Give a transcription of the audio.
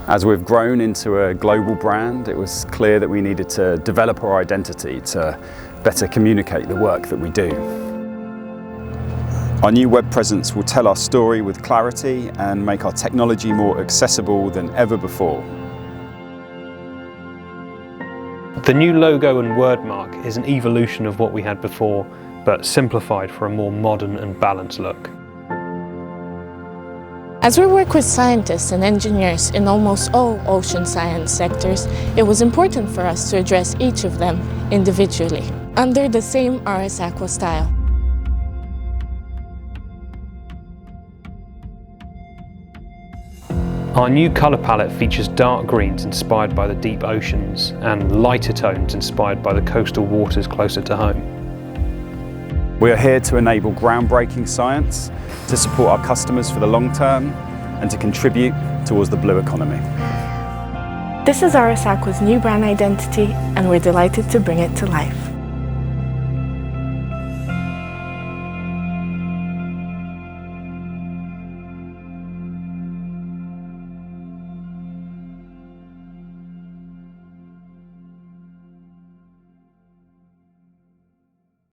As we've grown into a global brand, it was clear that we needed to develop our identity to better communicate the work that we do. Our new web presence will tell our story with clarity and make our technology more accessible than ever before. The new logo and wordmark is an evolution of what we had before, but simplified for a more modern and balanced look. As we work with scientists and engineers in almost all ocean science sectors, it was important for us to address each of them individually, under the same RS Aqua style. Our new colour palette features dark greens inspired by the deep oceans and lighter tones inspired by the coastal waters closer to home. We are here to enable groundbreaking science, to support our customers for the long term, and to contribute towards the blue economy. This is RS Aqua's new brand identity, and we're delighted to bring it to life.